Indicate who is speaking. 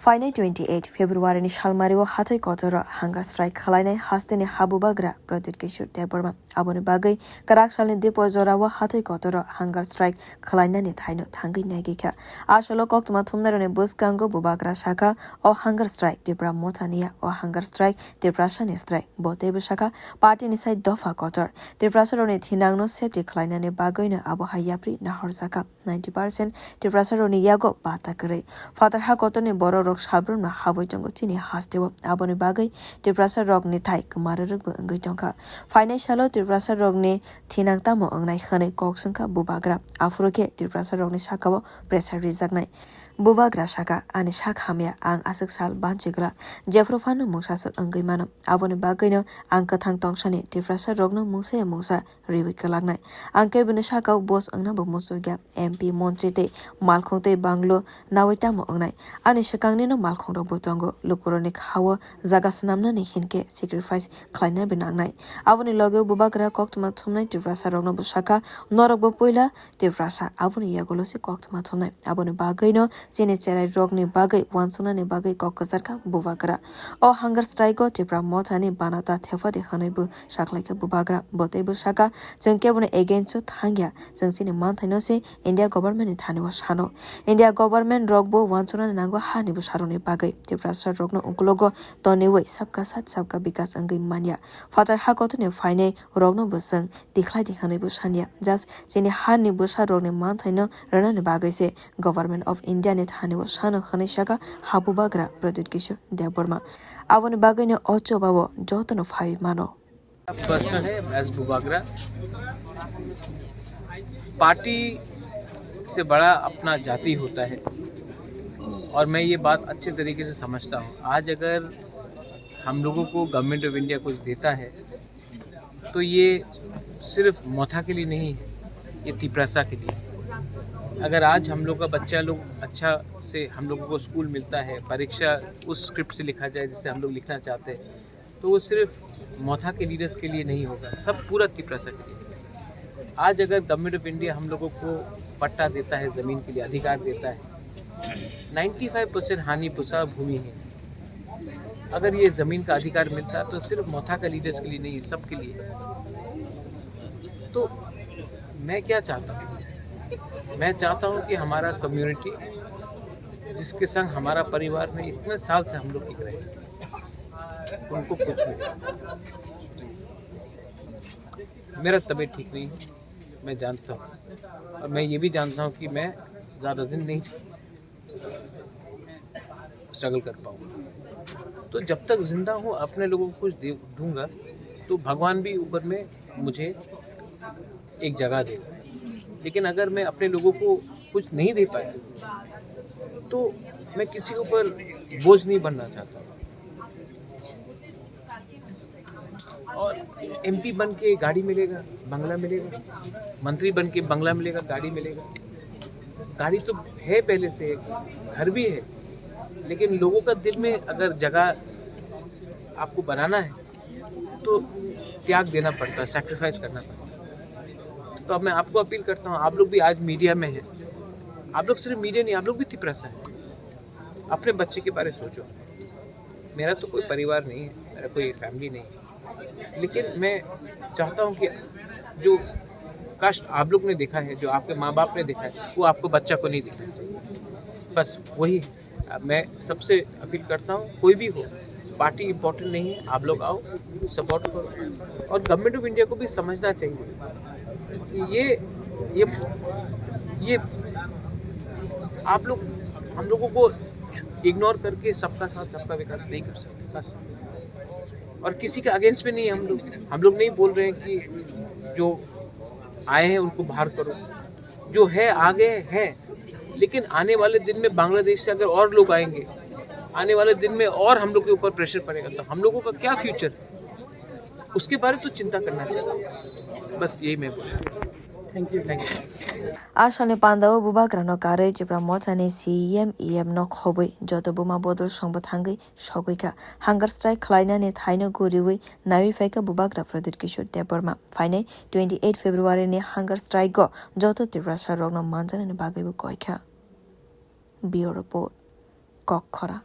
Speaker 1: Final 28 February ni Shalmario Hatai Kotoro Hunger Strike Khalane Hastene Habubagra Project Kishur Deborma Abone Bagai Karak Shalin Depo Zorawa Hatai Kotoro Hunger Strike Khalane ni Thaino Thangi Nagika Ashalo Koktuma Tumnarone Buskango Bubagra Shaka or Hunger Strike Debra Motania or Hunger Strike Depression Strike Botebu Shaka Party inside Dofa Kotor Deprasarone Thinangno Safety Khalane Bagoina Abu Hayapri Nahorzaka 90% Deprasarone Yago Batakare Father Hakotone Boro Sabrun Habo Jongo Tini Hastewo Aboni Bagai Deprasa Rogni Tai Kumarug Jonka Financial Deprasa Rogni Tinang Tamo Ongnai Hane Koksunka Bubagra Afroke Deprasa Rogni Shakawo Pressure Rizagnai Bubagra Shaka ani Shakhamia Ang Asaksal Banchigla Jeffrofano Musas Angimano Aboni Bagino Ankathang Tongshani Deprasa Rogno Musa Musa Rivikalagnai Anke Bunishaka Bos Angnabu Musuga MP Monchete Malkonte Banglo Nawitamo Ongnai Ani Shakangno Malkondo Butongo Lukoronik Hawa Zagasnamna ni Hinke Sacrifice Kleiner Binagnai Avoni Logo Bubagra Koktuma Tumnai Devrasa Rogno Bushaka Norobo Poila Devrasa Avoni Yagolosi Koktuma Tumnai Aboni Bagino Sine Cherai Rogni Bagai Wansuna ni Bagai Kokazarka Bubagra O Hunger Strike Tibra Motani Banata Tefa de Hanebu Shaklaka Bubagra Botebu Shaka Junkebune against Hangya Junsini Montanosi India government Tani was Hano India government Rogbo Wansuna Nango Hani Busharoni Bagai Devrasa Rogno Unklogo Tonewe Sabka Sat Sabka Bikas Angi Mania Father Hakotone Fine Rogno Busang Declining Hanebu Shania Just Sini Hani Busharoni Montano Ranani Bagai se Government of India Net Hani was Hano Hanishaka Habubagra Project Kishur Deborma Avon Bagano Ocho Babo Joton of Hai Mano
Speaker 2: personal है as Bubagra party से बड़ा अपना जाति होता है और मैं ये बात अच्छे तरीके से समझता हूँ। आज अगर हम लोगों को गवर्नमेंट ऑफ इंडिया कुछ देता है तो ये सिर्फ मोथा के लिए नहीं है, ये तिप्रसा के लिए। अगर आज हम लोग का बच्चा लोग अच्छा से हम लोगों को स्कूल मिलता है, परीक्षा उस स्क्रिप्ट से लिखा जाए जिससे हम लोग लिखना चाहते हैं, तो वो सिर्फ मोथा के लीडर्स के लिए नहीं होगा, सब पूरा तिप्रसा के लिए। आज अगर गवर्नमेंट ऑफ इंडिया हम लोगों को पट्टा देता है, ज़मीन के लिए अधिकार देता है, 95% हानि पुसा भूमि है। अगर ये ज़मीन का अधिकार मिलता है तो सिर्फ मोथा का लीडर्स के लिए नहीं, सबके लिए। तो मैं क्या चाहता हूँ, मैं चाहता हूँ कि हमारा कम्युनिटी जिसके संग हमारा परिवार में इतने साल से हम लोग टिक रहे हैं, उनको कुछ नहीं। मेरा तबीयत ठीक नहीं है, मैं जानता हूँ, और मैं ये भी जानता हूँ कि मैं ज़्यादा दिन नहीं स्ट्रगल कर पाऊँगा। तो जब तक जिंदा हूँ अपने लोगों को कुछ दूंगा तो भगवान भी ऊपर में मुझे एक जगह देगा। लेकिन अगर मैं अपने लोगों को कुछ नहीं दे पाया तो मैं किसी के ऊपर बोझ नहीं बनना चाहता। और एमपी बन के गाड़ी मिलेगा, बंगला मिलेगा, मंत्री बन के बंगला मिलेगा, गाड़ी मिलेगा। गाड़ी तो है पहले से, घर भी है, लेकिन लोगों का दिल में अगर जगह आपको बनाना है तो त्याग देना पड़ता है, सैक्रिफाइस करना पड़ता है। तो अब मैं आपको अपील करता हूँ, आप लोग भी आज मीडिया में हैं, आप लोग सिर्फ मीडिया नहीं, आप लोग भी तिप्रसा है। अपने बच्चे के बारे में सोचो। मेरा तो कोई परिवार नहीं है, मेरा कोई फैमिली नहीं है, लेकिन मैं चाहता हूँ कि जो कष्ट आप लोग ने देखा है, जो आपके माँ बाप ने देखा है, वो आपको बच्चा को नहीं दिखना चाहिए। बस वही मैं सबसे अपील करता हूँ। कोई भी हो, पार्टी इम्पोर्टेंट नहीं है, आप लोग आओ, सपोर्ट करो। और गवर्नमेंट ऑफ इंडिया को भी समझना चाहिए कि ये आप लोग हम लोगों को इग्नोर करके सबका साथ सबका विकास नहीं कर सकते। बस, और किसी के अगेंस्ट में नहीं है हम लोग नहीं बोल रहे हैं कि जो आए हैं उनको बाहर करो, जो है आगे है। लेकिन आने वाले दिन में बांग्लादेश से अगर और लोग आएंगे, आने वाले दिन में और हम लोग के ऊपर प्रेशर पड़ेगा, तो हम लोगों का क्या फ्यूचर, उसके बारे में तो चिंता करना चाहिए। बस यही मैं बोल रहा हूँ। Thank you.
Speaker 1: Ashane Pandao Bubagra no Kare Jibra Motani CEM EM no Hobby Joto Buma Bodo Shombatangi Shogwika Hunger Strike Kleiner Net Haino Guriwi Navi Feka Bubagra Fredit Kishur Deborma Fine 28 February ne Hunger Strike go Joto Tirasa Rogno Manzan and Bagabu Goika Bio Report Kokora